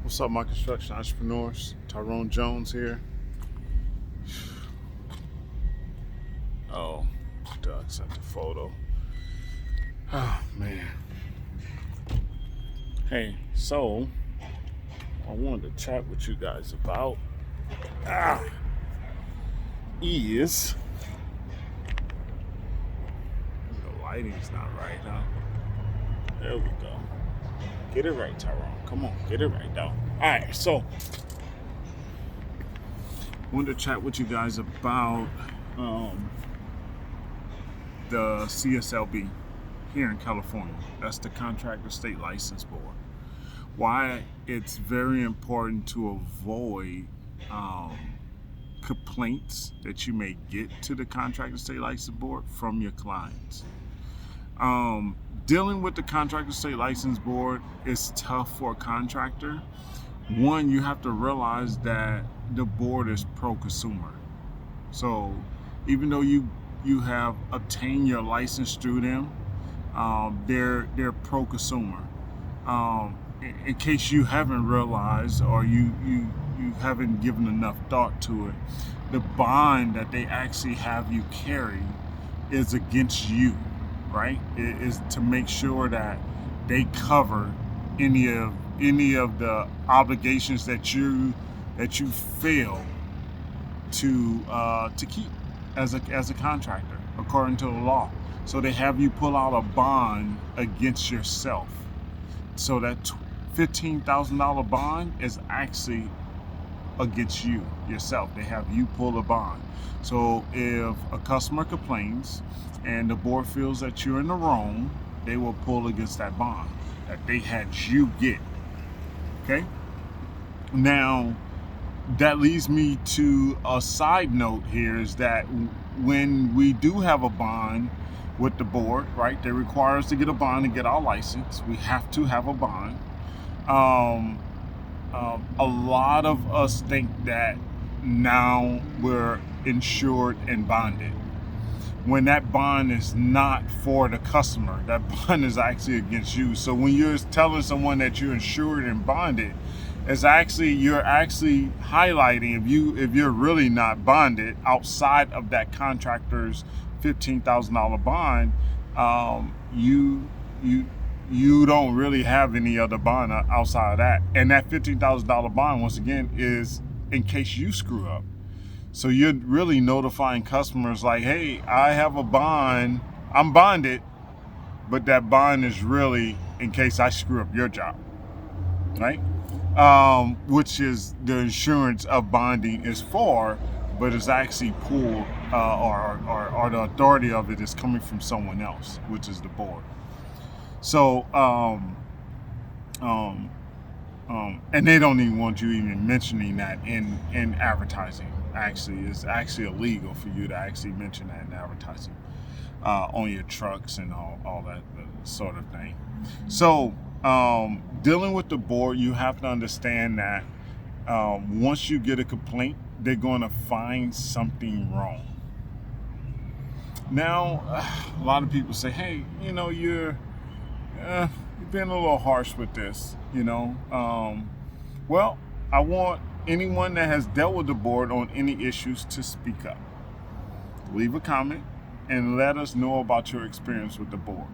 What's up, my construction entrepreneurs? Tyrone Jones here. Oh, Doug sent the photo. Oh, man. Hey, so I wanted to chat with you guys about is the lighting's not right, huh? There we go. Get it right, Tyrone. Come on, get it right now. All right, so I wanted to chat with you guys about the CSLB here in California. That's the Contractor State License Board. Why it's very important to avoid complaints that you may get to the Contractor State License Board from your clients. Dealing with the Contractor State License Board is tough for a contractor. One, you have to realize that the board is pro-consumer. So even though you have obtained your license through them, they're pro-consumer. In case you haven't realized or you haven't given enough thought to it, the bond that they actually have you carry is against you, right? It is to make sure that they cover any of the obligations that you fail to keep as a contractor according to the law. So they have you pull out a bond against yourself. So that $15,000 bond is actually against you yourself. They have you pull a bond. So if a customer complains and the board feels that you're in the wrong, they will pull against that bond that they had you get. Okay? Now, that leads me to a side note here is that when we do have a bond with the board, right, they require us to get a bond to get our license. We have to have a bond. A lot of us think that now we're insured and bonded, when that bond is not for the customer. That bond is actually against you. So when you're telling someone that you're insured and bonded, you're actually highlighting if you're really not bonded outside of that contractor's $15,000 bond, you don't really have any other bond outside of that. And that $15,000 bond, once again, is in case you screw up. So you're really notifying customers like, hey, I have a bond, I'm bonded, but that bond is really in case I screw up your job, right? Which is the insurance of bonding is for, but it's actually pooled, or the authority of it is coming from someone else, which is the board. So, and they don't even want you even mentioning that in advertising. Actually, it's actually illegal for you to actually mention that in advertising on your trucks and all that sort of thing. So, dealing with the board, you have to understand that once you get a complaint, they're going to find something wrong. Now, a lot of people say, hey, you're being a little harsh with this, well, I want anyone that has dealt with the board on any issues to speak up. Leave a comment and let us know about your experience with the board.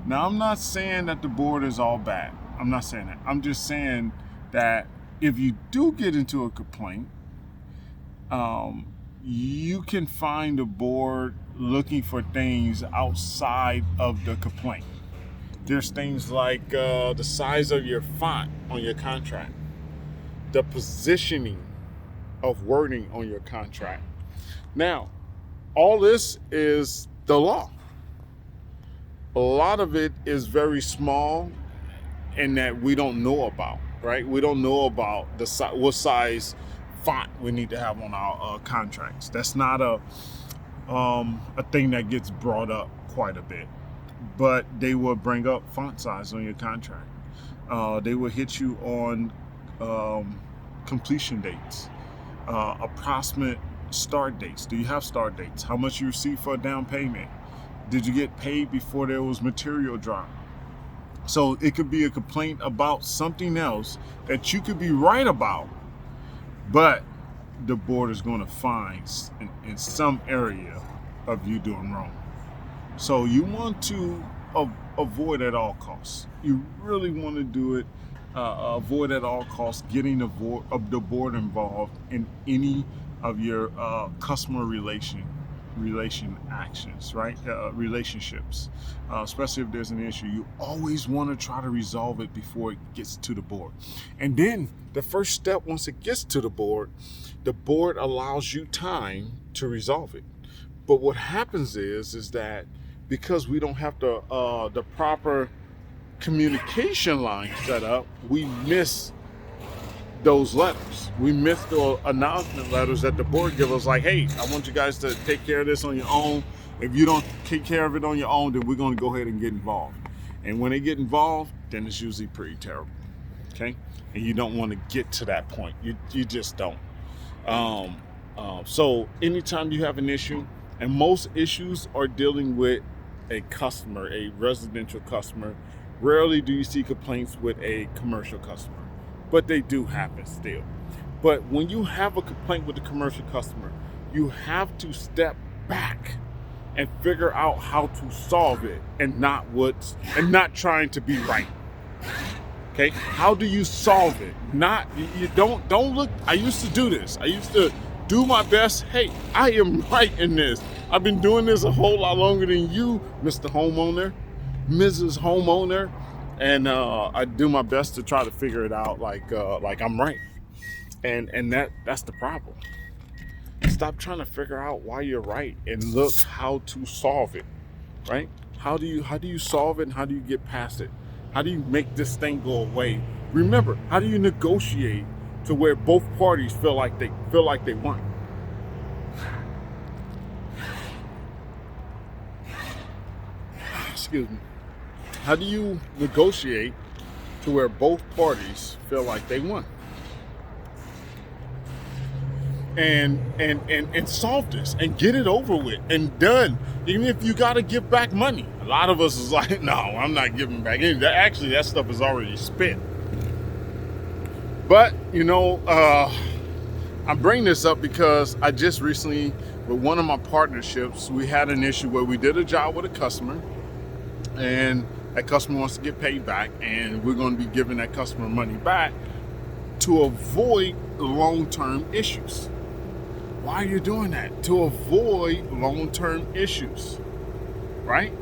Now, I'm not saying that the board is all bad. I'm not saying that. I'm just saying that if you do get into a complaint, you can find the board looking for things outside of the complaint. There's things like the size of your font on your contract, the positioning of wording on your contract. Now, all this is the law. A lot of it is very small and that we don't know about, right? We don't know about what size font we need to have on our contracts. That's not a thing that gets brought up quite a bit. But they will bring up font size on your contract. They will hit you on completion dates, approximate start dates. Do you have start dates? How much you receive for a down payment? Did you get paid before there was material drop? So it could be a complaint about something else that you could be right about, but the board is going to find in some area of you doing wrong. So you want to avoid at all costs. You really want to do it, avoid at all costs getting the board involved in any of your customer relation actions, right? Relationships, especially if there's an issue. You always want to try to resolve it before it gets to the board. And then the first step, once it gets to the board allows you time to resolve it. But what happens is that because we don't have the proper communication line set up, we miss those letters. We miss the announcement letters that the board gives us, like, hey, I want you guys to take care of this on your own. If you don't take care of it on your own, then we're going to go ahead and get involved. And when they get involved, then it's usually pretty terrible. Okay? And you don't want to get to that point. You just don't. So anytime you have an issue, and most issues are dealing with a customer, a residential customer, rarely do you see complaints with a commercial customer, but they do happen still. But when you have a complaint with a commercial customer, you have to step back and figure out how to solve it, and not trying to be right. Okay, how do you solve it? Not, you don't look. I used to do this. I used to do my best. Hey, I am right in this. I've been doing this a whole lot longer than you, Mr. Homeowner, Mrs. Homeowner, and I do my best to try to figure it out like I'm right. And that's the problem. Stop trying to figure out why you're right and look how to solve it. Right? How do you solve it, and how do you get past it? How do you make this thing go away? Remember, how do you negotiate to where both parties feel like they won? Excuse me. How do you negotiate to where both parties feel like they won? And solve this and get it over with and done. Even if you got to give back money. A lot of us is like, no, I'm not giving back any. Actually, that stuff is already spent. But, I bring this up because I just recently, with one of my partnerships, we had an issue where we did a job with a customer, and that customer wants to get paid back, and we're going to be giving that customer money back to avoid long-term issues. Why are you doing that? To avoid long-term issues, right?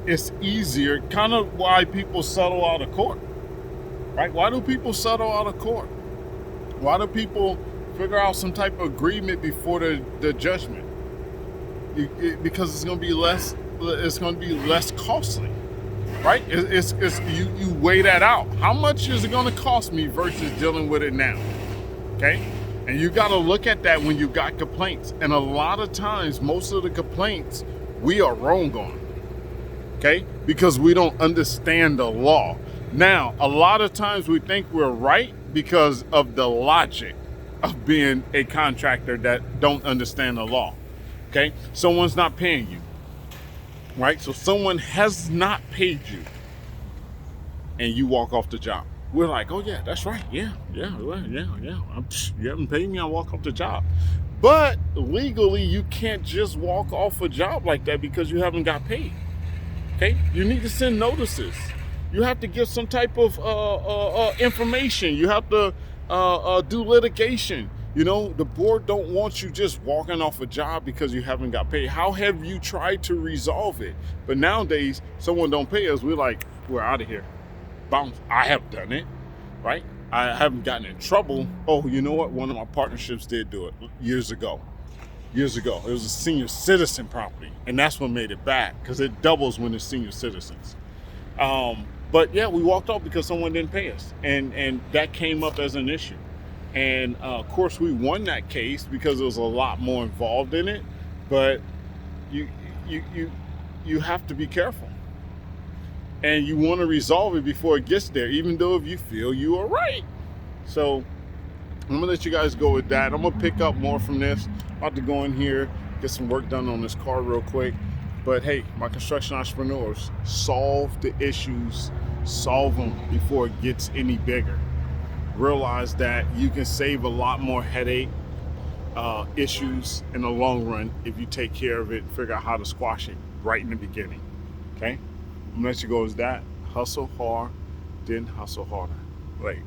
It's easier, kind of why people settle out of court, right? Why do people settle out of court? Why do people figure out some type of agreement before the judgment? Because it's going to be less costly, right? It's you weigh that out. How much is it going to cost me versus dealing with it now? Okay? And you got to look at that when you got complaints. And a lot of times, most of the complaints, we are wrong on. Okay? Because we don't understand the law. Now, a lot of times we think we're right because of the logic of being a contractor that don't understand the law. Okay? Someone's not paying you. Right? So someone has not paid you. And you walk off the job. We're like, oh yeah, that's right. Yeah. You haven't paid me, I walk off the job. But legally, you can't just walk off a job like that because you haven't got paid. Okay? You need to send notices. You have to give some type of information. You have to do litigation. The board don't want you just walking off a job because you haven't got paid. How have you tried to resolve it? But nowadays, someone don't pay us, we're like, we're out of here. Bounce. I have done it, right? I haven't gotten in trouble. Oh, you know what? One of my partnerships did do it years ago. It was a senior citizen property, and that's what made it bad, because it doubles when it's senior citizens. But yeah, we walked off because someone didn't pay us, and that came up as an issue. And of course, we won that case because there was a lot more involved in it. But you have to be careful. And you want to resolve it before it gets there, even though if you feel you are right. So I'm going to let you guys go with that. I'm going to pick up more from this. I'm about to go in here, get some work done on this car real quick. But hey, my construction entrepreneurs, solve the issues Solve them before it gets any bigger. Realize that you can save a lot more headache, issues in the long run if you take care of it, figure out how to squash it right in the beginning. Okay? I'm gonna let you go with that. Hustle hard, then hustle harder. Right.